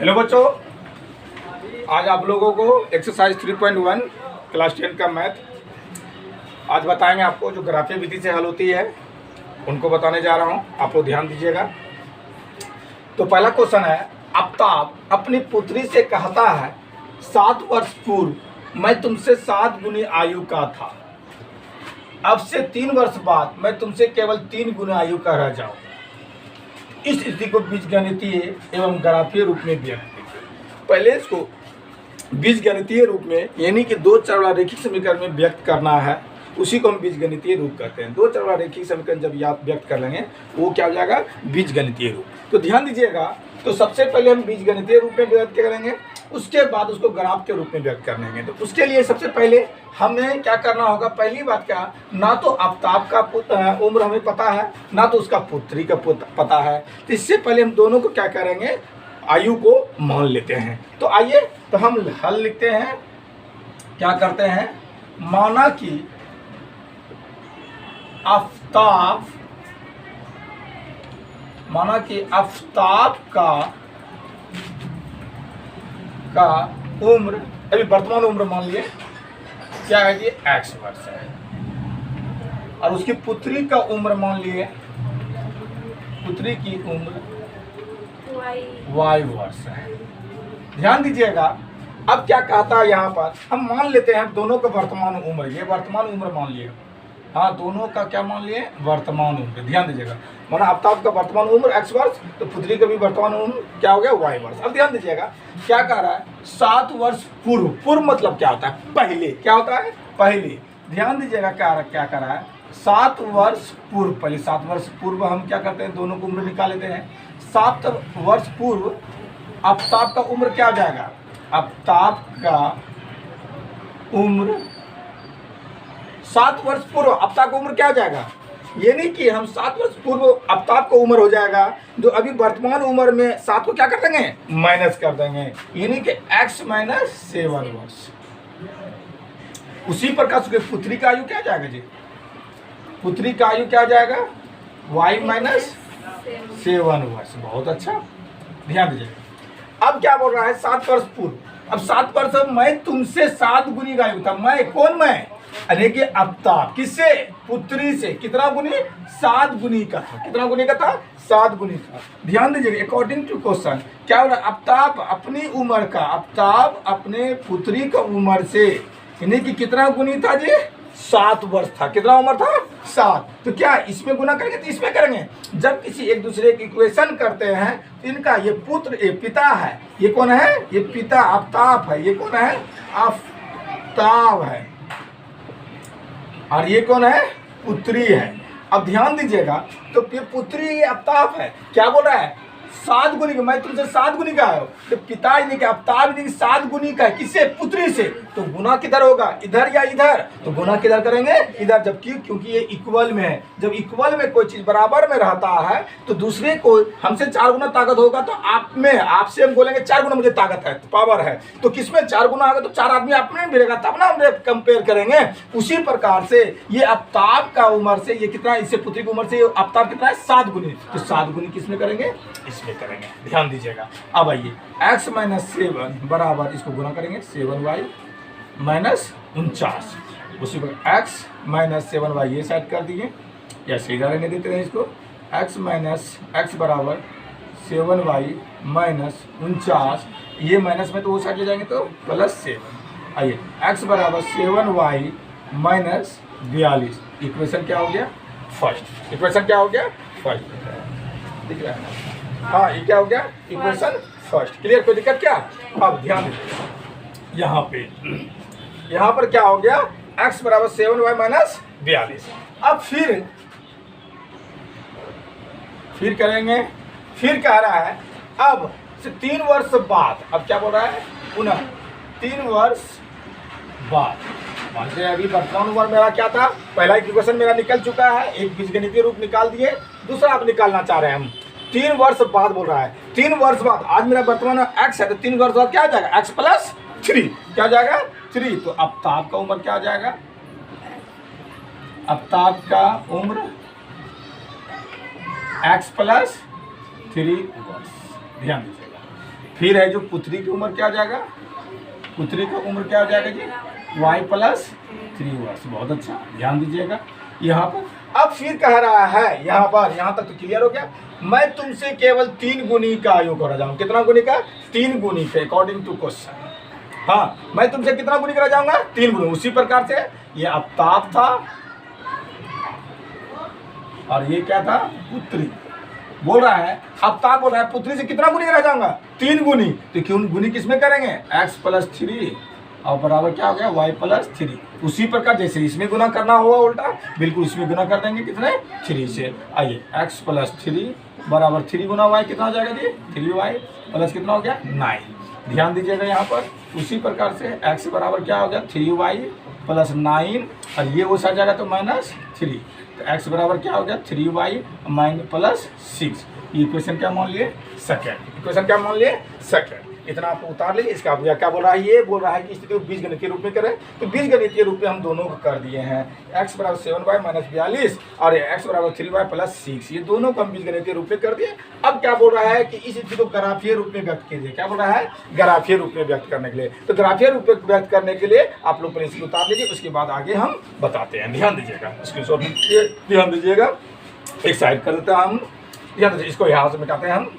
Hello बच्चों, आज आप लोगों को एक्सरसाइज 3.1 क्लास 10 का मैथ आज बताएंगे। आपको जो ग्राफीय विधि से हल होती है उनको बताने जा रहा हूं, आप लोग ध्यान दीजिएगा। तो पहला क्वेश्चन है, आफ्ताब अपनी पुत्री से कहता है 7 वर्ष पूर्व मैं तुमसे 7 गुनी आयु का था, अब से 3 वर्ष बाद मैं तुमसे केवल 3 गुना आयु का रह जाऊँ। इस स्थिति को बीजगणितीय एवं ग्राफीय रूप में व्यक्त कीजिए। पहले इसको बीजगणितीय रूप में यानी कि 2 चर वाला रेखिक समीकरण में व्यक्त करना है, उसी को हम बीजगणितीय रूप कहते हैं। 2 चर वाला रेखिक समीकरण जब आप व्यक्त कर लेंगे वो क्या हो जाएगा, बीजगणितीय रूप। तो ध्यान दीजिएगा, तो सबसे पहले हम बीजगणितीय रूप में व्यक्त करेंगे, उसके बाद उसको ग्राफ के रूप में व्यक्त करेंगे। तो उसके लिए सबसे पहले हमें क्या करना होगा, पहली बात क्या, ना तो आफ्ताब का उम्र हमें पता है, ना तो उसका पुत्री का पता है। तो इससे पहले हम दोनों को क्या करेंगे, आयु को मान लेते हैं। तो आइए तो हम हल लिखते हैं। क्या करते हैं, माना कि आफ्ताब का उम्र, अभी वर्तमान उम्र मान लिए क्या है कि x वर्ष है, और उसकी पुत्री का उम्र मान लिए, पुत्री की उम्र y वर्ष है। ध्यान दीजिएगा, अब क्या कहता है यहाँ पर, हम मान लेते हैं दोनों का वर्तमान उम्र, ये वर्तमान उम्र मान लिए। हाँ, दोनों का क्या मान लिए, वर्तमान उम्र। ध्यान दीजिएगा, माना आफ्ताब का वर्तमान उम्र x वर्ष, तो पुत्री का भी वर्तमान उम्र क्या हो गया, y वर्ष। अब ध्यान दीजिएगा क्या कह रहा है, 7 वर्ष पूर्व। पूर्व मतलब क्या होता है, पहले। क्या होता है, पहले। ध्यान दीजिएगा क्या कर रहा है, 7 वर्ष पूर्व। पहले 7 वर्ष पूर्व हम क्या करते हैं, दोनों को उम्र निकाल लेते हैं। 7 वर्ष पूर्व आफ्ताब का उम्र क्या हो जाएगा, आफ्ताब का उम्र 7 वर्ष पूर्व आफ्ताब का उम्र क्या हो जाएगा, यानी कि हम 7 वर्ष पूर्व आफ्ताब का उम्र हो जाएगा, जो अभी वर्तमान उम्र में 7 को क्या कर देंगे, माइनस कर देंगे, यानी कि x माइनस 7 वर्ष। उसी प्रकार से पुत्री का आयु क्या हो जाएगा जी, पुत्री का आयु क्या हो जाएगा, y माइनस 7 वर्ष। बहुत अच्छा, ध्यान दीजिएगा। अब क्या बोल रहा है, 7 वर्ष पूर्व। अब 7 वर्ष मैं तुमसे 7 गुनी का आयु था। मैं कौन, मैं अरे कि आफ्ताब किससे, पुत्री से कितना गुनी, 7 गुनी का था। कितना गुनी का था, 7 गुनी था। ध्यान दीजिएगा, अकॉर्डिंग टू क्वेश्चन क्या हो रहा है, आफ्ताब अपनी उम्र का, आफ्ताब अपने पुत्री का उम्र से यानी कि कितना गुनी था जी, 7 वर्ष था। कितना उम्र था, 7। तो क्या इसमें गुना करेंगे, तो इसमें करेंगे। जब किसी एक दूसरे की इक्वेशन करते हैं तो इनका ये पुत्र, ये पिता है, ये कौन है, ये पिता आफ्ताब है, ये कौन है, आफ्ताब है, और ये कौन है, पुत्री है। अब ध्यान दीजिएगा, तो ये पुत्री ये आफ्ताब है, क्या बोल रहा है, 7 गुनी का, मैं तुमसे 7 गुनी का है। तो पिता यानी कि आफ्ताब यानी कि 7 गुनी का है, किससे, पुत्री से। तो गुना किधर होगा, इधर या इधर, तो गुना किधर करेंगे, इधर। जबकि क्योंकि ये इक्वल में है, जब इक्वल में कोई चीज बराबर में रहता है तो दूसरे को हमसे 4 गुना ताकत होगा, तो आपसे हम बोलेंगे 4 गुना मुझे ताकत है, पावर है। तो किसमें 4 गुना आएगा, तो 4 आदमी आप में मिलेगा, तब ना हम कंपेयर करेंगे। उसी प्रकार से ये आफ्ताब का उम्र से ये कितना, इससे पुत्री की उम्र से आफ्ताब कितना है, 7 गुनी। तो 7 गुनी किसमें करेंगे, इसमें करेंगे। ध्यान दीजिएगा। अब आइए x माइनस 7 बराबर, इसको गुना करेंगे 7y माइनस 49। उसी पर x माइनस 7y ये साइड कर दिए, या सीधा रहने देते हैं इसको। x माइनस x बराबर 7y माइनस 49, ये माइनस में तो वो साइड ले जाएंगे तो प्लस 7। आइए x बराबर 7y माइनस 42। इक्वेशन क्या हो गया, फर्स्ट। इक्वेशन क्या हो गया, फर्स्ट। दिख रहा है, हाँ ये क्या हो गया, इक्वेशन फर्स्ट। क्लियर, कोई दिक्कत क्या। अब ध्यान दीजिए, यहाँ पर क्या हो गया, x बराबर 7y माइनस 42। अब फिर करेंगे, फिर कह रहा है अब से 3 वर्ष बाद, अब क्या बोल रहा है, पुनः 3 वर्ष बाद। मानते हैं अभी वर्तमान उम्र मेरा क्या था, पहला इक्वेशन मेरा निकल चुका है, एक बीजगणितीय रूप निकाल दिए, दूसरा आप निकालना चाह रहे हैं हम। 3 वर्ष बाद बोल रहा है, 3 वर्ष बाद, आज मेरा वर्तमान x है, तो 3 वर्ष बाद क्या आ जाएगा, x प्लस 3 क्या आ जाएगा, 3। तो आफ्ताब का उम्र क्या आ जाएगा, आफ्ताब का उम्र x प्लस 3 वर्ष। ध्यान दीजिएगा, फिर है जो पुत्री की उम्र क्या आ जाएगा, पुत्री की उम्र क्या हो जाएगा जी, y प्लस 3 वर्ष। बहुत अच्छा, ध्यान दीजिएगा यहाँ पर। अब फिर कह रहा है यहाँ पर, यहाँ तक तो क्लियर हो गया। मैं तुमसे केवल 3 गुनी का आयु करा जाऊँ। कितना गुनी का, 3 गुनी का, अकॉर्डिंग टू क्वेश्चन। हाँ, मैं तुमसे कितना गुनी करा जाऊंगा, 3 गुनी। उसी प्रकार से ये आफ्ताब था और ये क्या था, पुत्री। बोल रहा है आफ्ताब बोल रहा है पुत्री से कितना गुनी करा जाऊंगा, 3 गुनी। तो क्यों गुनी किसमें करेंगे, x प्लस 3 और बराबर क्या हो गया, y प्लस 3। उसी प्रकार जैसे इसमें गुना करना होगा उल्टा, बिल्कुल इसमें गुना कर देंगे कितने, 3 से। आइए x प्लस 3 बराबर 3 गुना y कितना हो जाएगा जी, 3y प्लस कितना हो गया, 9। ध्यान दीजिएगा यहाँ पर। उसी प्रकार से x बराबर क्या हो गया, 3y प्लस 9 और ये वो आ जाएगा तो -3। तो x बराबर क्या हो गया, 3y प्लस 6। ये इक्वेशन क्या मान लिए, सेकेंड। इक्वेशन क्या मान लिए, सेकेंड। इतना आप उतार लीजिए। इसका क्या बोल रहा है, ये बोल रहा है कि स्थिति को बीजगणित के रूप में करें। तो बीजगणित के रूप में हम दोनों को कर दिए हैं, x बराबर 7y माइनस 42 और x बराबर 3y प्लस 6। ये दोनों को हम बीजगणित के रूप में कर दिए। अब क्या बोल रहा है कि इस स्थिति को ग्राफीय रूप में व्यक्त कीजिए। क्या बोल रहा है, ग्राफीय रूप में व्यक्त करने के लिए। तो ग्राफीय रूप में व्यक्त करने के लिए आप लोग पेंसिल उतार लीजिए, उसके बाद आगे हम बताते हैं। ध्यान दीजिएगा, स्क्रीनशॉट ध्यान दीजिएगा। एक साइड कर देते हैं हम, ध्यान दीजिए। इसको यहाँ से मिटाते हैं हम।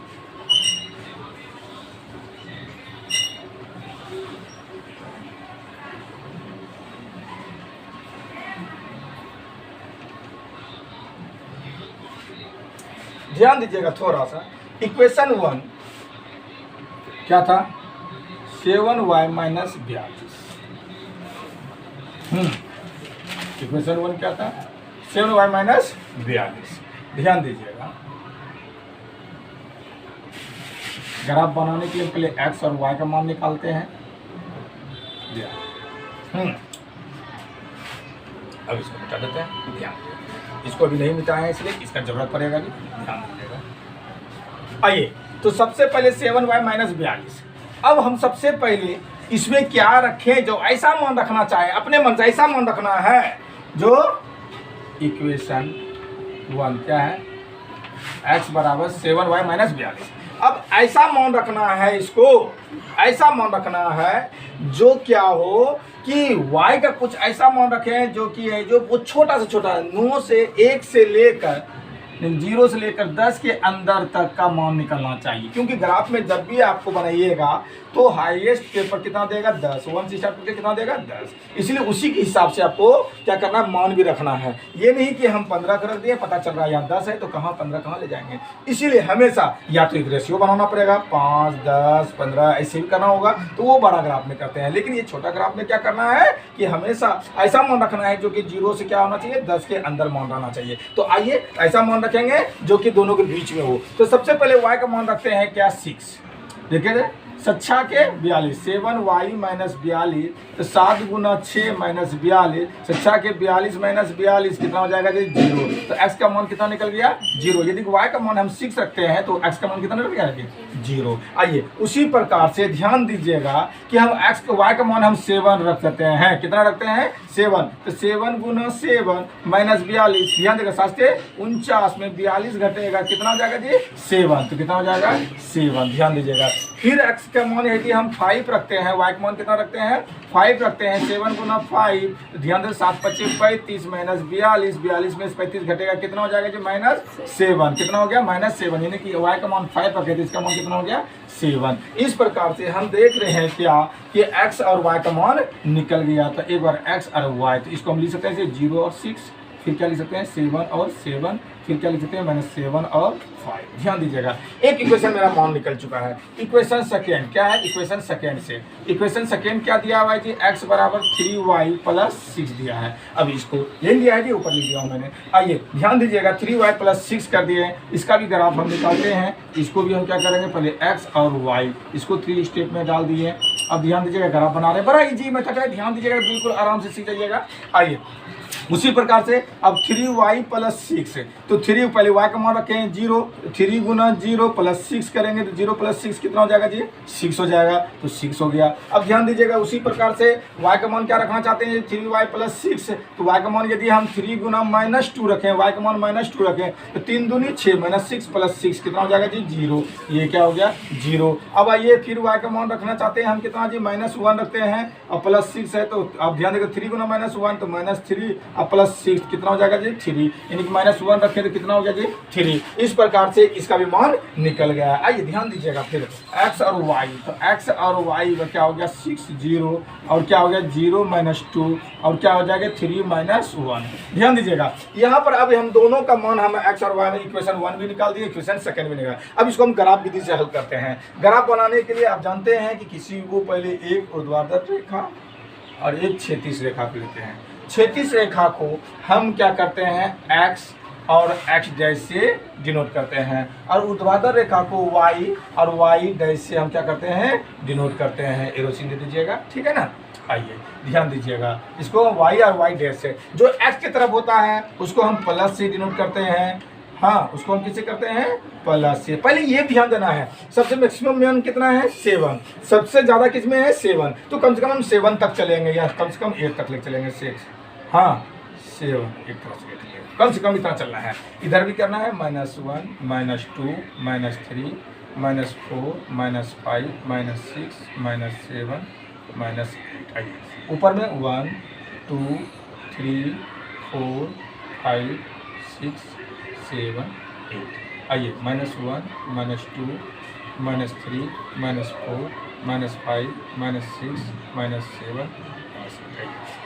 ध्यान दीजिएगा थोड़ा सा। इक्वेशन 1 क्या था, 7y माइनस 42। इक्वेशन 1 क्या था, 7y माइनस 42। ध्यान दीजिएगा, ग्राफ बनाने के लिए पहले x और y का मान निकालते हैं। अब इसको मिटा देते हैं। ध्यान, इसको अभी नहीं मिटाया है इसलिए इसका जरूरत पड़ेगा भी, ध्यान दीजिएगा। आइए, तो सबसे पहले 7y माइनस 42। अब हम सबसे पहले इसमें क्या रखें, जो ऐसा मान रखना चाहे, अपने मन से ऐसा मान रखना है जो इक्वेशन 1 क्या है, x बराबर 7y माइनस 42। अब ऐसा मान रखना है, इसको ऐसा मान रखना है जो क्या हो कि y का कुछ ऐसा मान रखें जो कि है, जो वो छोटा से छोटा 9 से 1 से लेकर 0 से लेकर 10 के अंदर तक का मान निकलना चाहिए। क्योंकि ग्राफ में जब भी आपको बनाइएगा तो हाईएस्ट पेपर कितना देगा, 10। 1 से स्टार्ट करके कितना देगा, 10। इसलिए उसी के हिसाब से आपको क्या करना है, मान भी रखना है। ये नहीं कि हम 15 कर दिए, पता चल रहा है यहाँ 10 है तो कहाँ 15 कहाँ ले जाएंगे। इसीलिए हमेशा या तो एक रेशियो बनाना पड़ेगा, 5, 10, 15 ऐसे भी करना होगा, तो वो बड़ा ग्राफ में करते हैं। लेकिन ये छोटा ग्राफ में क्या करना है कि हमेशा ऐसा मान रखना है जो कि 0 से क्या होना चाहिए, 10 के अंदर मान रहना चाहिए। तो आइए ऐसा मान रखेंगे जो कि दोनों के बीच में हो। तो सबसे पहले y का मान रखते हैं क्या, 6। देखिए सच्छा के 42, 7y माइनस 42। तो 7 गुना 6 माइनस 42, सच्छा के 42 माइनस 42 कितना हो जाएगा जी, 0। तो x का मान कितना निकल गया, 0। यदि y का मान हम 6 रखते हैं तो x का मान कितना निकल गया, 0। आइए उसी प्रकार से ध्यान दीजिएगा कि हम y का मान हम 7 रख सकते हैं। कितना रखते हैं, 7। तो 7 गुना 7 माइनस 42, ध्यान देगा 7 में 42 घटेगा, कितना हो जाएगा जी, 7। तो कितना हो जाएगा, 7। ध्यान दीजिएगा। फिर x का मान है कि हम 5 रखते हैं, y का मान कितना रखते हैं, 5 रखते हैं। 7 गुना 5, तो ध्यान दें 7 25 35 माइनस 42, 42 में 35 घटेगा, कितना हो जाएगा जी, -7। कितना हो गया, -7। यानी कि y का मान 5 रखे थे, इसका मान कितना हो गया, 7। इस प्रकार से हम देख रहे हैं क्या कि x और y का मान निकल गया। तो एक बार x और y, तो इसको हम लिख सकते हैं 0 और 6, फिर क्या लिख सकते हैं 7 और 7, फिर क्या लिख सकते हैं -7 और 5। ध्यान दीजिएगा, एक इक्वेशन मेरा मान निकल चुका है। इक्वेशन सेकेंड क्या है, इक्वेशन सेकेंड से इक्वेशन सेकेंड क्या दिया हुआ है जी, x बराबर 3y प्लस 6 दिया है। अब इसको ले लिया है जी, ऊपर लिख दिया हूँ मैंने। आइए ध्यान दीजिएगा, 3y प्लस 6 कर दिए हैं। इसका भी ग्राफ हम निकालते हैं। इसको भी हम क्या करेंगे, पहले x और y, इसको 3 स्टेप में डाल दिए। अब ध्यान दीजिएगा, ग्राफ बना रहे हैं, बड़ा इजी मेथड है। ध्यान दीजिएगा, बिल्कुल आराम से सीख जाइएगा। आइए उसी प्रकार से अब 3y प्लस 6 है, तो 3 पहले y का मान रखे हैं 0, 3 गुना 0 प्लस 6 करेंगे तो 0 प्लस 6 कितना हो जाएगा जी 6 हो जाएगा, तो 6 हो गया। अब ध्यान दीजिएगा उसी प्रकार से y का मान क्या रखना चाहते हैं 3y प्लस 6, तो y का मान यदि हम 3 गुना -2 रखें, y का मान -2 रखें तो 3 दूनी 6 -6 प्लस 6 कितना हो जाएगा जी 0, ये क्या हो गया 0। अब आइए फिर y का मान रखना चाहते हैं हम कितना जी -1 रखते हैं और प्लस 6 है, तो अब ध्यान देगा 3 गुना -1 तो -3 और प्लस 6 कितना हो जाएगा जी 3, यानी कि -1 रखें तो कितना हो गया जी 3। इस प्रकार से इसका भी मान निकल गया। आइए ध्यान दीजिएगा फिर x और y, तो x और y का क्या हो गया 6 0 और क्या हो गया 0 -2 और क्या हो जाएगा 3 -1। ध्यान दीजिएगा यहाँ पर अब हम दोनों का मान हम x और y में इक्वेशन 1 भी निकाल दिए, इक्वेशन सेकंड भी निकाल। अब इसको हम ग्राफ विधि से हल करते हैं। ग्राफ बनाने के लिए आप जानते हैं कि किसी को पहले एक ऊर्ध्वाधर रेखा और एक क्षैतिज रेखा को लेते हैं। क्षैतिज रेखा को हम क्या करते हैं x और x डैश से डिनोट करते हैं और ऊर्ध्वाधर रेखा को y और y डैश से हम क्या करते हैं डिनोट करते हैं। एरो चिन्ह दे दीजिएगा, ठीक है ना। आइए ध्यान दीजिएगा इसको y और y डैश से, जो x की तरफ होता है उसको हम प्लस से डिनोट करते हैं, हाँ उसको हम किससे करते हैं प्लस से। पहले ये ध्यान देना है सबसे मैक्सिमम मान कितना है 7, सबसे ज़्यादा किसमें है 7, तो कम से कम हम 7 तक चलेंगे या कम से कम 8 तक ले चलेंगे 6, हाँ 7 एक तरह से कम इतना चलना है। इधर भी करना है -1 -2 -3 -4 -5 -6 -7 आइए ऊपर में 1 2 3 4 5 6 7 8 आइए -1 -2 -3 -4 -5 -6 -7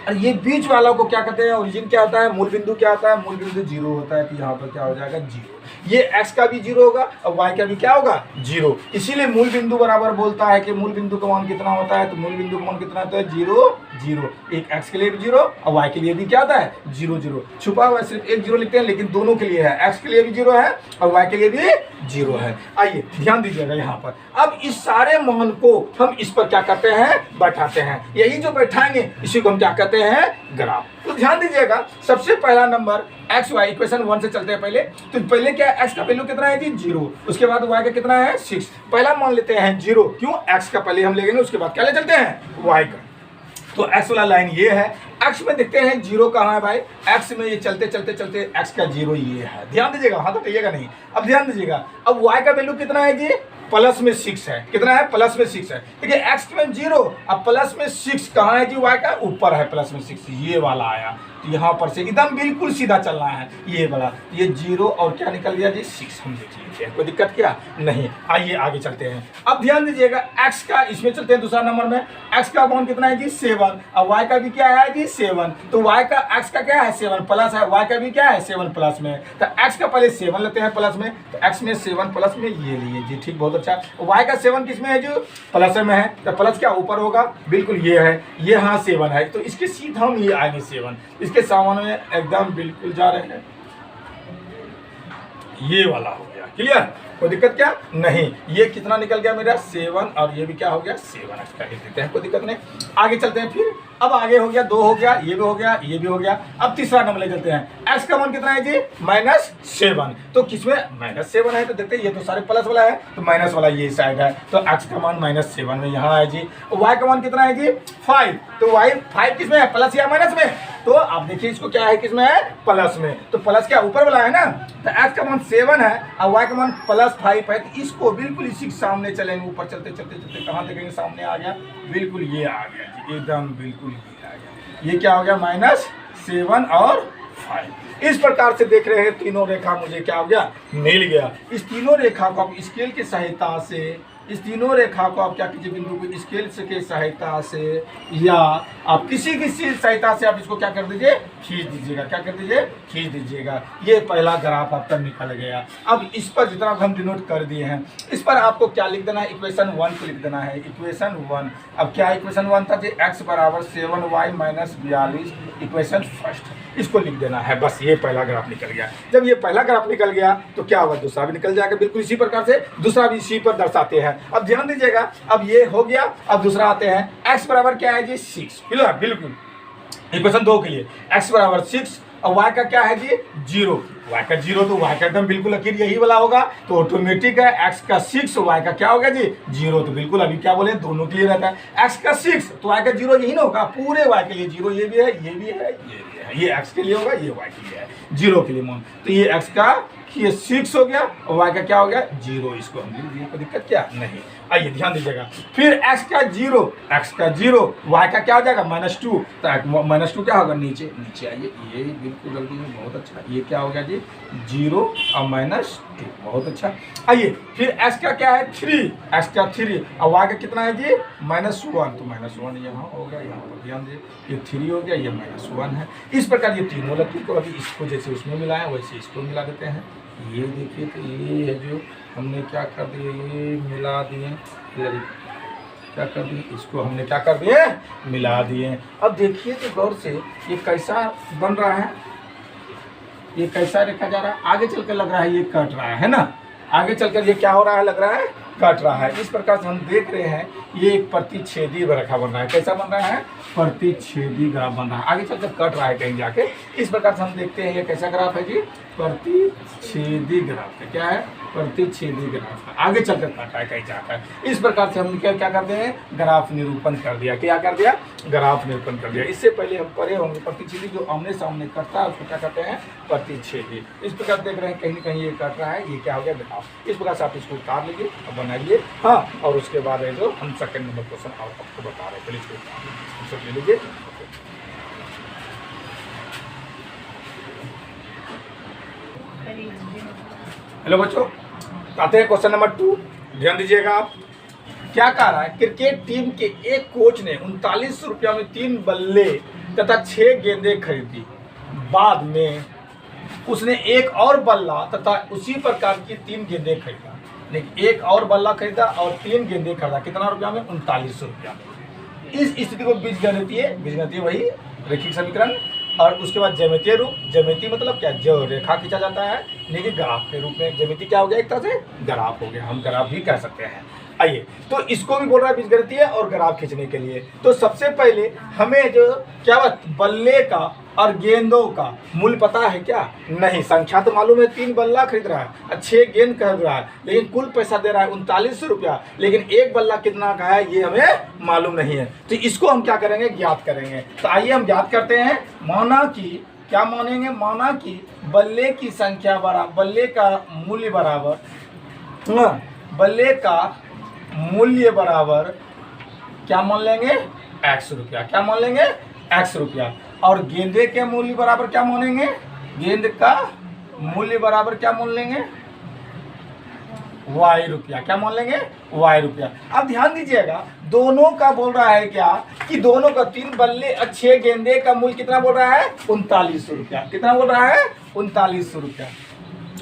और ये बीच वाला को क्या कहते हैं ओरिजिन क्या होता है, मूल बिंदु क्या होता है, मूल बिंदु 0 होता है, तो यहाँ पर क्या हो जाएगा 0। ये x का भी 0 होगा और y का भी क्या होगा 0, इसीलिए मूल बिंदु बराबर बोलता है कि मूल बिंदु का मान कितना होता है, तो मूल बिंदु का मान कितना होता है 0 0। एक x के लिए भी 0 और y के लिए भी क्या होता है 0 0, छुपा हुआ सिर्फ एक 0 लिखते हैं लेकिन दोनों के लिए है, x के लिए भी 0 है और y के लिए भी 0 है। आइए ध्यान दीजिएगा यहाँ पर अब इस सारे मान को हम इस पर क्या करते हैं बैठाते हैं, यही जो बैठाएंगे इसी को हम क्या कहते हैं ग्राफ। तो ध्यान दीजिएगा सबसे पहला नंबर एक्स वाई इक्वेशन 1 से चलते हैं पहले, तो पहले क्या एक्स का वैल्यू कितना है जी 0, उसके बाद वाई का कितना है 6, पहला मान लेते हैं 0, क्यों एक्स का पहले हम लेंगे उसके बाद क्या ले चलते हैं वाई का। तो एक्स वाला लाइन ये है, एक्स में देखते हैं 0 कहाँ है भाई, एक्स में ये चलते चलते चलते एक्स का 0 ये है, ध्यान दीजिएगा हाँ तो कहिएगा नहीं। अब ध्यान दीजिएगा अब वाई का वैल्यू कितना है जी प्लस में 6 है, कितना है प्लस में 6 है, देखिए एक्स में 0 अब प्लस में 6 कहाँ है जी वाई का ऊपर है प्लस में 6, ये वाला आया, तो यहाँ पर से एकदम बिल्कुल सीधा चलना है ये वाला, ये 0 और क्या निकल गया जी 6, हम देख लीजिए कोई दिक्कत क्या नहीं। आइए आगे चलते हैं। अब ध्यान दीजिएगा एक्स का इसमें चलते हैं दूसरा नंबर में, एक्स का मान कितना है जी 7 और वाई का भी क्या है जी 7, तो वाई का एक्स का क्या है 7 प्लस है, वाई का भी क्या है 7 प्लस में, तो एक्स का पहले 7 लेते हैं प्लस में, तो एक्स में 7 प्लस में ये लिए जी, ठीक बहुत अच्छा। वाई का 7 किस में है जो प्लस में है, तो प्लस क्या ऊपर होगा बिल्कुल ये है, ये हाँ 7 है, तो इसके सीधा हम ये आएंगे 7, इसके सामान में एकदम बिल्कुल जा रहे हैं, ये वाला हो गया क्लियर, कोई दिक्कत क्या नहीं। ये कितना निकल गया मेरा 7 और ये भी क्या हो गया 7 एक्स का लिख देते हैं, कोई दिक्कत नहीं। आगे चलते हैं फिर, अब आगे हो गया 2 हो गया, ये भी हो गया, ये भी हो गया। अब तीसरा नंबर ले चलते हैं, एक्स का मान कितना है जी -7, तो किसमें -7 है, तो देखते हैं ये तो सारे प्लस वाला है तो माइनस वाला ये साइड है, तो एक्स का मान -7 में यहाँ है जी। वाई का मान कितना है जी 5, तो वाई 5 किसमें है प्लस या माइनस में, तो आप देखिए इसको क्या है किसमें है प्लस में, तो प्लस क्या ऊपर वाला है ना, तो एक्स का मान 7 है और वाई का मान +5 है, तो इसको बिल्कुल इसी के सामने चलेंगे, ऊपर चलते चलते चलते कहाँ देखेंगे सामने आ गया बिल्कुल ये आ गया जी, एकदम बिल्कुल ये आ गया, ये क्या हो गया -7 और 5। इस प्रकार से देख रहे हैं तीनों रेखा मुझे क्या हो गया मिल गया। इस तीनों रेखा को आप स्केल की सहायता से, इस तीनों रेखा को आप क्या कीजिए बिंदु को स्केल के सहायता से या आप किसी सहायता से आप इसको क्या कर दीजिए खींच दीजिएगा, क्या कर दीजिए खींच दीजिएगा। ये पहला ग्राफ आपका निकल गया। अब इस पर जितना हम डिनोट कर दिए हैं इस पर आपको क्या लिख देना है, इक्वेशन 1 को लिख देना है, इक्वेशन 1। अब क्या इक्वेशन 1 था जी x बराबर 7y - 42, इक्वेशन फर्स्ट, इसको लिख देना है बस। ये पहला ग्राफ निकल गया। जब ये पहला ग्राफ निकल गया तो क्या होगा दूसरा भी निकल जाएगा, बिल्कुल इसी प्रकार से दूसरा भी इसी पर दर्शाते हैं। अब ध्यान दीजिएगा अब ये हो गया, अब दूसरा आते हैं x बराबर क्या है जी 6, बिल्कुल इक्वेशन 2 के लिए x बराबर 6 और y का क्या है जी 0, y का 0 तो y का एकदम बिल्कुल आखिर यही वाला होगा, तो ऑटोमेटिक है x का 6 y का क्या होगा जी 0, तो बिल्कुल अभी क्या बोले दोनों के लिए रहता है। x का 6 तो y का 0 यही ना होगा, पूरे y के लिए 0, ये भी है ये भी है ये भी है, ये x के लिए होगा ये y के लिए है 0 के लिए मान, तो ये x का ये 6 हो गया और y का क्या हो गया 0, इसको हम लिख दिए, कोई दिक्कत क्या नहीं। आइए ध्यान दीजिएगा, फिर x का 0 y का क्या हो जाएगा -2, तो -2 क्या होगा नीचे आइए, ये बिल्कुल जल्दी में बहुत अच्छा, ये क्या हो गया जी 0 और -2, बहुत अच्छा। आइए फिर x का क्या है 3, x का 3 और y का कितना है जी -1, तो -1 यहाँ हो गया, यहाँ पर ध्यान दीजिए ये 3 हो गया, ये -1 है। इस प्रकार ये तीनों लकीर को अभी इसको जैसे उसमें मिलाएं वैसे इसको मिला देते हैं। ये देखिए तो ये है जो हमने क्या कर दिए, ये मिला दिए, क्या कर दिए, इसको हमने क्या कर दिए मिला दिए। अब देखिए तो गौर से ये कैसा बन रहा है, ये कैसा रखा जा रहा है, आगे चलकर लग रहा है ये कट रहा है ना, आगे चलकर ये क्या हो रहा है लग रहा है कट रहा है। इस प्रकार से हम देख रहे हैं ये एक प्रतिच्छेदी रेखा बन रहा है, कैसा बन रहा है प्रतिच्छेदी ग्राफ बन रहा है, आगे चलकर कट रहा है कहीं जाके। इस प्रकार से हम देखते हैं ये कैसा ग्राफ है जी प्रतिच्छेदी ग्राफ है, क्या है प्रतिच्छेदी ग्राफ है, आगे चलकर कट रहा है कहीं जाकर। इस प्रकार से हम क्या करते हैं ग्राफ निरूपण कर दिया, क्या कर दिया ग्राफ निरूपण कर दिया। इससे पहले हम पढ़े होंगे प्रतिच्छेदी जो आमने सामने कटता है उसको क्या कहते हैं प्रतिच्छेदी। इस प्रकार देख रहे हैं कहीं ना कहीं ये कट रहा है, ये क्या हो गया ग्राफ। इस प्रकार से आप इसको उतार लीजिए और बनाइए, हाँ, और उसके बाद है जो हम सेकंड नंबर क्वेश्चन आपको बता रहे हैं, चलिए इसको ले लीजिए। हेलो बच्चों, आते हैं क्वेश्चन नंबर 2, ध्यान दीजिएगा आप। क्या कह रहा है, क्रिकेट टीम के एक कोच ने 39 रुपया में 3 बल्ले तथा 6 गेंदें खरीदी, बाद में उसने एक और बल्ला तथा उसी प्रकार की 3 गेंदें खरीदा, लेकिन एक और बल्ला खरीदा और 3 गेंदें खरीदा, कितना रुपया में 39 रुपया में। इस स्थिति को बीजगणितीय वही रैखिक समीकरण और उसके बाद ज्यामितीय रूप, ज्यामिति मतलब क्या जो रेखा खींचा जाता है, लेकिन ग्राफ के रूप में ज्यामिति क्या हो गया एक तरह से ग्राफ हो गया, हम ग्राफ भी कह सकते हैं। आइए तो इसको भी बोल रहा है बीजगणितीय और ग्राफ खींचने के लिए। तो सबसे पहले हमें जो क्या बात बल्ले का और गेंदों का मूल्य पता है क्या नहीं, संख्या तो मालूम है 3 बल्ला खरीद रहा है और 6 गेंद खरीद रहा है, लेकिन कुल पैसा दे रहा है 39 रुपया, लेकिन एक बल्ला कितना का है ये हमें मालूम नहीं है। तो इसको हम क्या करेंगे ज्ञात करेंगे। तो आइए हम ज्ञात करते हैं। माना कि क्या मानेंगे, माना कि बल्ले की संख्या बराबर बल्ले का मूल्य बराबर, बल्ले का मूल्य बराबर क्या मान लेंगे x रुपया, क्या मान लेंगे x रुपया, और गेंदे के मूल्य बराबर क्या मानेंगे, गेंद का मूल्य बराबर क्या मान लेंगे y रुपया, क्या मान लेंगे y रुपया। अब ध्यान दीजिएगा दोनों का बोल रहा है क्या कि दोनों का 3 बल्ले और 6 गेंदे का मूल्य कितना बोल रहा है 39 रुपया, कितना बोल रहा है 39 रुपया,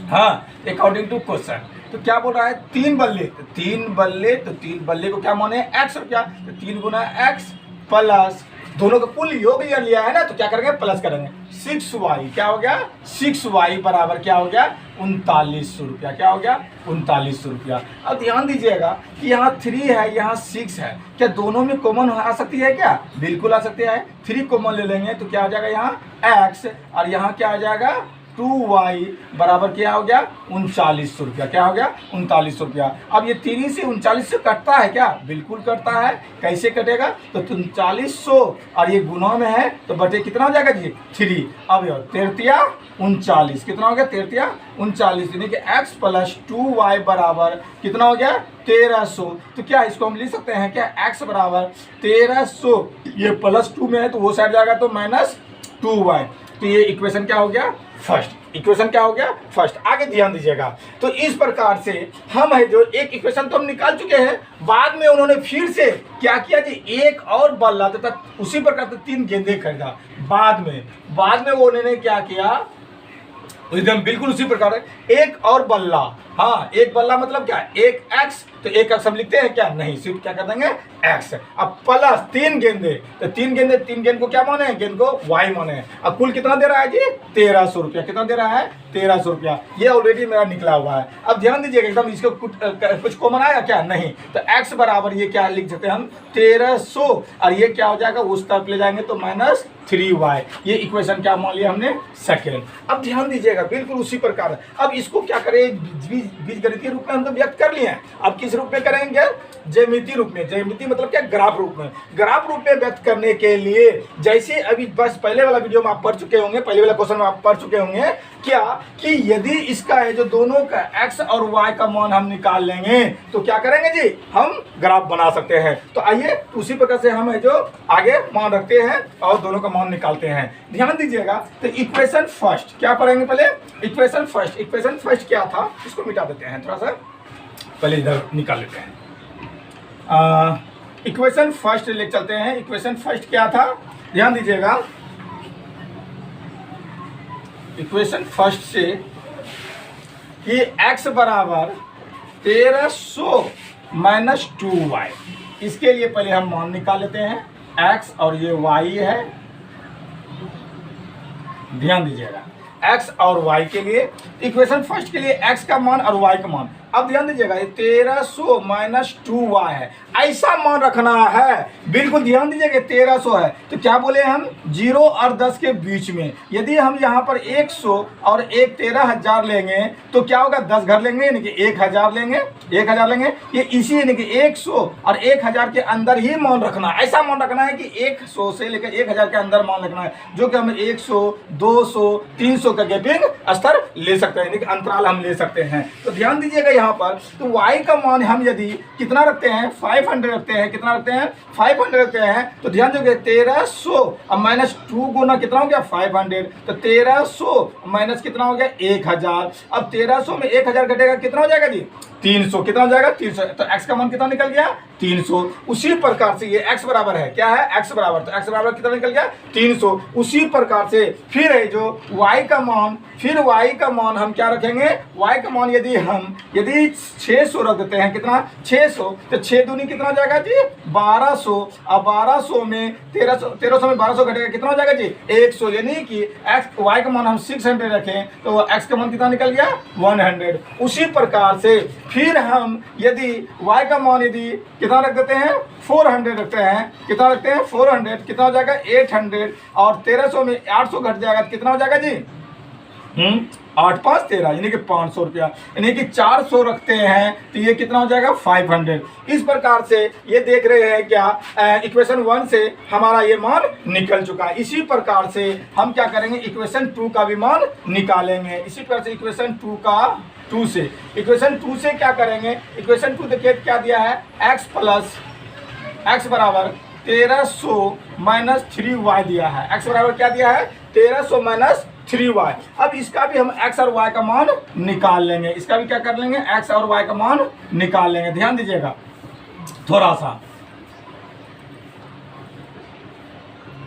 हाँ अकॉर्डिंग टू क्वेश्चन। तो क्या बोल रहा है 3 बल्ले, तो 3 बल्ले, तो 3 बल्ले को क्या माने x रुपया, तो 3 गुना x प्लस दोनों का कुल योग लिया है ना, तो क्या करेंगे प्लस करेंगे 6y, क्या हो गया 6y बराबर क्या हो गया 39 रुपया, क्या हो गया 39 रुपया। अब ध्यान दीजिएगा कि यहाँ 3 है यहाँ 6 है, क्या दोनों में कॉमन आ सकती है क्या, बिल्कुल आ सकती है। 3 कॉमन ले लेंगे तो क्या हो जाएगा यहाँ x और यहाँ क्या आ जाएगा 2y बराबर क्या हो गया 39 रुपया, क्या हो गया 39 रुपया। अब ये 3 से 39 से कटता है क्या, बिल्कुल कटता है। कैसे कटेगा, तो 3900 और ये गुना में है तो बटे कितना हो जाएगा जी 3। अब 33 कितना हो गया 33 यानी कि x प्लस 2y बराबर कितना हो गया 1300। तो क्या इसको हम लिख सकते हैं क्या x बराबर 1300, ये +2 में है तो वो साइड जाएगा तो -2y। तो ये इक्वेशन क्या हो गया फर्स्ट, इक्वेशन क्या हो गया फर्स्ट। आगे ध्यान दीजिएगा, तो इस प्रकार से हम है जो एक इक्वेशन तो हम निकाल चुके हैं, बाद में उन्होंने फिर से क्या किया जी एक और बल्ला तथा उसी प्रकार से 3 गेंदें खरीदा। बाद में वो उन्होंने क्या किया एकदम बिल्कुल उसी प्रकार एक और बल्ला हाँ, एक बल्ला मतलब क्या, एक एक्स, तो एक एक्स हम लिखते हैं क्या, नहीं, सिर्फ क्या कर देंगे एक्स। अब प्लस 3 गेंदे, तो 3 गेंदे, 3 गेंद को क्या माने हैं, गेंद को वाई माने हैं। अब कुल कितना दे रहा है जी, 1300 रुपया। कितना दे रहा है, 1300 रुपया। ये ऑलरेडी मेरा निकला हुआ है। अब ध्यान दीजिएगा एकदम, इसको कुछ कॉमन आया क्या, नहीं, तो एक्स बराबर ये क्या लिख सकते हैं हम, 1300, और ये क्या हो जाएगा, उस तरफ ले जाएंगे तो -3y। ये इक्वेशन क्या मान लिया हमने, सेकेंड। अब ध्यान दीजिएगा बिल्कुल उसी प्रकार। अब इसको क्या करें, बीजगणितीय रूप में हम तो व्यक्त कर लिए हैं, अब किस रूप में करेंगे, ज्यामितीय रूप में। ज्यामितीय मतलब क्या, ग्राफ रूप में। ग्राफ रूप में व्यक्त करने के लिए जैसे अभी बस पहले वाला वीडियो में आप पढ़ चुके होंगे, पहले वाला क्वेश्चन में आप पढ़ चुके होंगे क्या, कि यदि इसका है जो दोनों का x और y का मान हम निकाल लेंगे तो क्या करेंगे जी, हम ग्राफ बना सकते हैं। तो आइए उसी प्रकार से हम है जो आगे मान रखते हैं और दोनों का मान निकालते हैं। ध्यान दीजिएगा, तो इक्वेशन फर्स्ट क्या पढ़ेंगे, पहले इक्वेशन फर्स्ट। इक्वेशन फर्स्ट क्या था, इसको मिटा देते हैं, थोड़ा सा पहले इधर निकाल लेते हैं। इक्वेशन फर्स्ट ले चलते हैं। इक्वेशन फर्स्ट क्या था, ध्यान दीजिएगा, इक्वेशन फर्स्ट से कि x बराबर 1300 माइनस 2y, इसके लिए पहले हम मान निकाल लेते हैं, x और ये y है। ध्यान दीजिएगा, x और y के लिए, इक्वेशन फर्स्ट के लिए x का मान और y का मान। अब ध्यान दीजिएगा, ये 1300 माइनस 2y है, ऐसा मान रखना है। बिल्कुल ध्यान दीजिएगा, 1300 है तो क्या बोले हम, 0 और 10 के बीच में। यदि हम यहाँ पर 100 और 13,000 लेंगे तो क्या होगा, 10 घर लेंगे यानी कि 1000 लेंगे, 1000 लेंगे। ये इसी यानी कि 100 और 1000 के अंदर ही मान रखना है। ऐसा मान रखना है कि 100 से लेकर 1000 के अंदर मान रखना है, जो कि हम 100, 200, 300 का गैपिंग स्तर ले सकते हैं, यानी कि अंतराल हम ले सकते हैं। तो ध्यान दीजिएगा यहाँ पर, तो y का मान हम यदि कितना रखते हैं, 500 रखते हैं। कितना रखते हैं, 500 रखते हैं। तो ध्यान दीजिए, 1300 और माइनस 2 गुना कितना हो गया, 500। तो 1300 माइनस कितना हो गया, 1000। अब 1300 में 1000 घटेगा, कितना हो जाएगा जी, 300। कितना हो जाएगा, 300। तो x का मान कितना निकल गया, 300। उसी प्रकार से ये x बराबर है, क्या है, x बराबर, तो x बराबर कितना निकल गया, 300। उसी प्रकार से फिर है जो y का मान, फिर y का मान हम क्या रखेंगे, y का मान यदि 600 रख देते हैं, कितना, 600, तो 6 दूनी कितना हो जाएगा जी, 1200। अब 1200 में 1300 में 1200 घटेगा, कितना हो जाएगा जी, 100। यानी कि y का मान हम 600 रखें तो x का मान कितना निकल गया, 100। उसी प्रकार से फिर हम यदि y का मान यदि कितना रख देते हैं, 400 रखते हैं। कितना रखते हैं, 400। कितना हो जाएगा, 800। और 1300 में 800 घट जाएगा तो कितना हो जाएगा जी, 8 5 13, यानी कि 500 रुपया। यानी कि 400 रखते हैं तो ये कितना हो जाएगा, 500। इस प्रकार से ये देख रहे हैं क्या, इक्वेशन 1 से हमारा ये मान निकल चुका है। इसी प्रकार से हम क्या करेंगे, इक्वेशन 2 का भी मान निकालेंगे। इसी प्रकार से इक्वेशन 2 से इक्वेशन 2 से क्या करेंगे, इक्वेशन 2 देखिए क्या दिया है, x बराबर 1300 माइनस 3y दिया है। x बराबर क्या दिया है, 1300 माइनस 3y। अब इसका भी हम x और y का मान निकाल लेंगे। इसका भी क्या कर लेंगे, x और y का मान निकाल लेंगे। ध्यान दीजिएगा थोड़ा सा,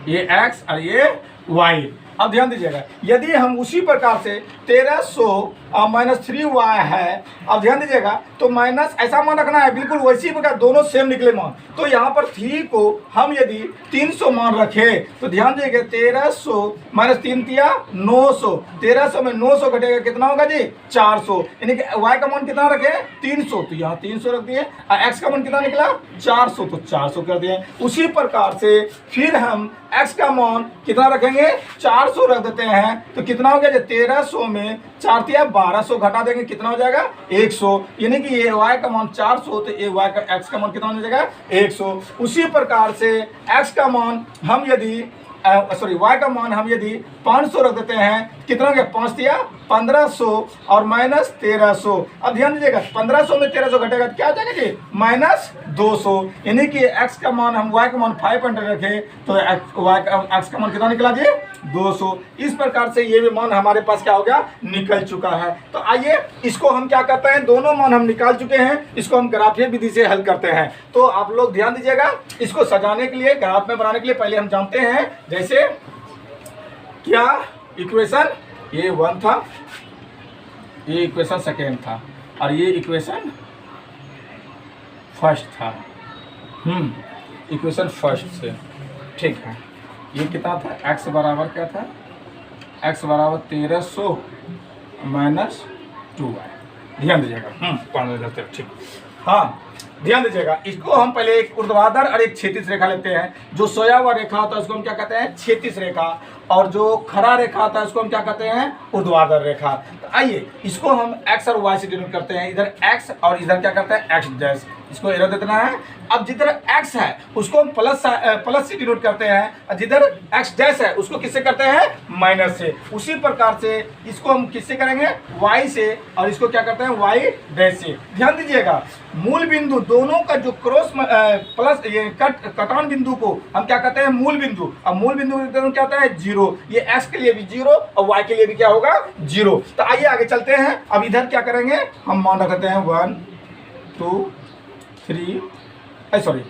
ये x और ये y। अब ध्यान दीजिएगा, यदि हम उसी प्रकार से 1300 माइनस 3y है, अब ध्यान दीजिएगा, तो माइनस ऐसा मान रखना है, बिल्कुल वैसी प्रकार दोनों सेम निकले मान। तो यहाँ पर 3 को हम यदि 300 मान रखें तो ध्यान दीजिएगा, 1300 माइनस 3 दिया 900। 1300 में 900 घटेगा, कितना होगा जी, 400। यानी कि y का मान कितना रखे, 300, तो यहाँ 300 रख दिए। और x का मान कितना निकला, 400, तो 400 कर दिए। उसी प्रकार से फिर हम x का मान कितना रखेंगे, 400 रख देते हैं। तो कितना हो गया, 1300 में 4 दिया 1200 घटा देंगे, कितना हो जाएगा, 100। यानी कि ये y का मान 400, तो ये y का x का मान कितना हो जाएगा, 100। उसी प्रकार से x का मान हम यदि y का मान हम यदि 500 रख देते हैं, कितना हो गया, 5 दिया 1500 और माइनस 1300। अब ध्यान दीजिएगा, 1500 में 1300 घटेगा तो क्या हो जाएगा जी, माइनस 200। यानी कि x का मान हम y का मान 500 रखें तो x का मान कितना निकला जी, 200। इस प्रकार से ये भी मान हमारे पास क्या हो गया, निकल चुका है। तो आइए इसको हम क्या करते हैं, दोनों मान हम निकाल चुके हैं, इसको हम ग्राफीय विधि से हल करते हैं। तो आप लोग ध्यान दीजिएगा, इसको सजाने के लिए, ग्राफ में बनाने के लिए पहले हम जानते हैं, जैसे क्या इक्वेशन ये 1 था, ये इक्वेशन सेकेंड था। और ये इक्वेशन फर्स्ट था। इक्वेशन फर्स्ट से, ठीक है। ये कितना था, x बराबर क्या था, x बराबर 1300 माइनस 2y। ध्यान दीजिएगा, ठीक। हाँ ध्यान दीजिएगा, इसको हम पहले एक ऊर्ध्वाधर और एक क्षैतिज रेखा लेते हैं। जो सोया हुआ रेखा होता है उसको हम क्या कहते हैं, क्षैतिज रेखा, और जो खड़ा रेखा होता है उसको हम क्या कहते हैं, ऊर्ध्वाधर रेखा। तो आइए इसको हम x और y से डिनोट करते हैं। इधर x और इधर क्या करते हैं, x डैश, इसको एरो देना है। अब जिधर x है उसको हम प्लस से डिनोट करते हैं, और जिधर x डैश है उसको किससे करते हैं, माइनस से। उसी प्रकार से इसको हम किससे करेंगे, y से, और इसको क्या करते हैं, y डैश से। ध्यान दीजिएगा, मूल बिंदु दोनों का जो क्रॉस प्लस ये कट ऑन बिंदु को हम क्या कहते हैं, मूल बिंदु। अब मूल बिंदु क्या होता है, 0। ये x के लिए भी 0 और y के लिए भी क्या होगा, 0। तो आइए आगे चलते हैं। अब इधर क्या करेंगे, हम मान रखते हैं 1 2 3, सॉरी,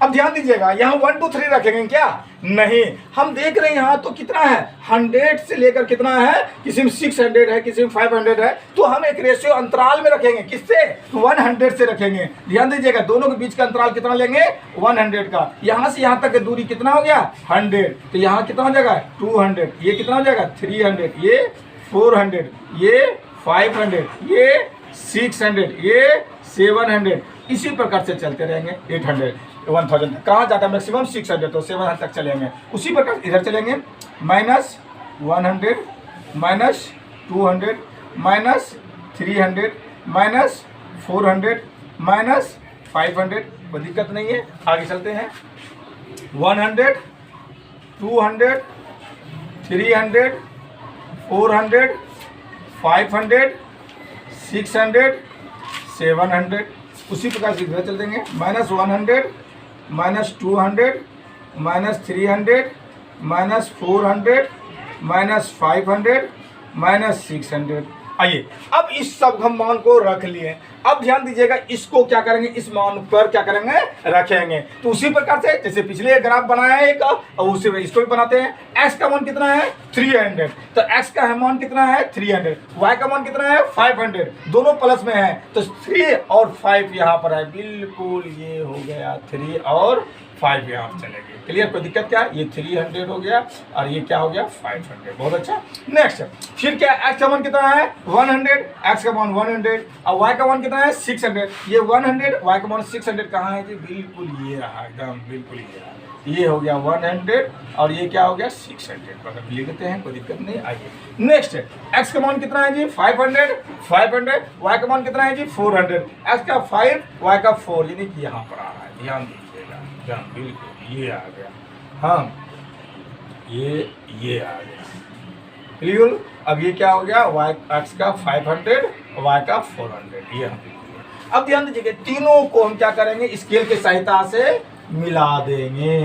अब ध्यान दीजिएगा यहाँ 1 2 3 रखेंगे क्या, नहीं। हम देख रहे हैं यहाँ तो कितना है, 100 से लेकर कितना है, किसी में 600 है, किसी में 500 है। तो हम एक रेशियो अंतराल में रखेंगे, किससे, 100 से रखेंगे। ध्यान दीजिएगा, दोनों के बीच का अंतराल कितना लेंगे, 100 का। यहाँ से यहाँ तक की दूरी कितना हो गया, 100। तो यहाँ कितना हो जाएगा, 200। ये कितना हो जाएगा, 300। ये 400, ये 500, ये 600, ये 700। इसी प्रकार से चलते रहेंगे, 800 1000 तक। कहाँ जाता है, मैक्सिमम 600, तो 700 तक चलेंगे। उसी प्रकार इधर चलेंगे, -100 -200 -300 -400 -500। कोई दिक्कत नहीं है, आगे चलते हैं। 100 200 300 400 500 600 700। उसी प्रकार से इधर चल देंगे, -100 -200 -300 -400 -500 -600। आइए अब इस सब हम मान को रख लिए। अब ध्यान दीजिएगा, इसको क्या करेंगे, इस मान पर क्या करेंगे, रखेंगे। तो उसी प्रकार से जैसे पिछले ग्राफ बनाया है एक, और उसी में इसको भी बनाते हैं। x का मान कितना है, 300, तो x का मान कितना है, 300। y का मान कितना है, 500। दोनों प्लस में है, तो 3 और 5 यहाँ पर है, बिल्कुल ये हो गया 3 और 5 यहाँ पर चले गए। क्लियर, कोई दिक्कत क्या है, ये 300 हो गया और ये क्या हो गया, 500। बहुत अच्छा। नेक्स्ट, फिर क्या, x का मान कितना है, 100, x का मान 100, और y का मान कितना है, 600। ये 100, y का मान 600 कहाँ है जी, बिल्कुल ये रहा, एकदम बिल्कुल ये रहा। ये हो गया 100 और ये क्या हो गया, 600। लिख देते हैं, कोई दिक्कत नहीं। आइए नेक्स्ट, x का मान कितना है जी, 500, y का मान कितना है जी, 400। x का 5, y का 4, यानी कि यहाँ पर आ रहा है। ध्यान दीजिएगा, बिल्कुल ये आ गया, हाँ ये आ गया, क्लियर। अब ये क्या हो गया, x का 500, y का 400, ये हम। अब ध्यान दीजिएगा, तीनों को हम क्या करेंगे, स्केल की सहायता से मिला देंगे।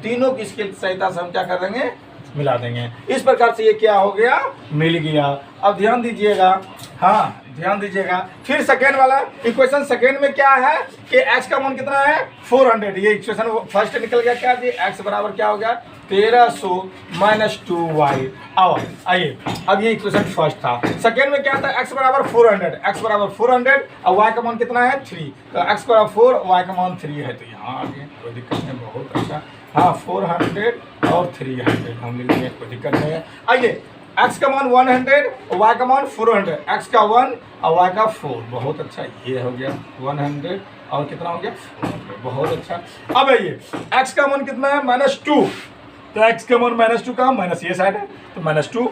तीनों की स्केल की सहायता से हम क्या करेंगे, मिला देंगे। इस प्रकार से ये क्या हो गया, मिल गया। अब ध्यान दीजिएगा, हाँ ध्यान दीजिएगा, फिर सेकेंड वाला इक्वेशन, सेकेंड में क्या है कि x का मान कितना है, 400। ये इक्वेशन फर्स्ट निकल गया क्या जी, x बराबर क्या हो गया, 1300 -2y। अब आइए, अब ये इक्वेशन फर्स्ट था। सेकेंड में क्या था, x बराबर 400, x बराबर 400 और y का मान कितना है, 3। तो x बराबर 4, y का मान 3 है, तो यहाँ आ गया, कोई दिक्कत नहीं, बहुत अच्छा। हाँ 400 और 300 हम लिख लेंगे, कोई दिक्कत नहीं है। आइए, x का मान 100, y का मान 400, x का 1 और y का 4। बहुत अच्छा, ये हो गया 100 और कितना हो गया, 400। बहुत अच्छा। अब आइए, x का मान कितना है, -2, तो x का मान -2 का माइनस ये साइड है, तो -2,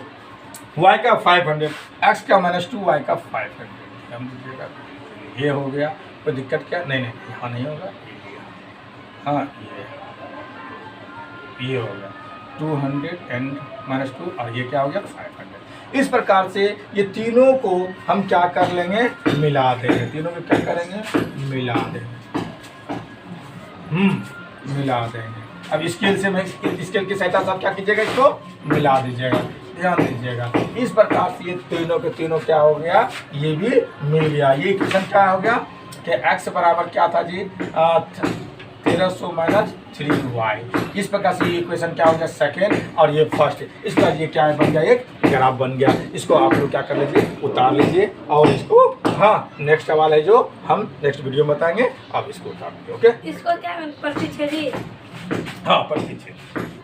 y का 500, x का -2, y का 500। हम दीजिएगा, ये हो गया, कोई दिक्कत क्या, नहीं यहाँ नहीं होगा, हाँ ये हो गया 200 एंड -2 और ये क्या हो गया, 500। इस प्रकार से ये तीनों को हम क्या कर लेंगे, मिला देंगे। तीनों को क्या करेंगे, मिला देंगे, मिला देंगे। अब स्केल से मैं स्केल की सहायता से आप क्या कीजिएगा, इसको मिला दीजिएगा। ध्यान दीजिएगा, इस प्रकार से ये तीनों के तीनों क्या हो गया, ये भी मिल गया। ये इक्वेशन क्या हो गया कि x बराबर क्या था जी, 1300 माइनस 3y। इस प्रकार से ये इक्वेशन क्या हो गया सेकेंड और ये फर्स्ट। इस तरह ये क्या बन गया एक ग्राफ बन गया। इसको आप लोग क्या कर लीजिए उतार लीजिए और इसको हाँ नेक्स्ट सवाल है जो हम नेक्स्ट वीडियो में बताएंगे। आप इसको उतार लीजिए। ओके इसको क्या प्रतिच्छेदी हाँ प्रतिच्छेद।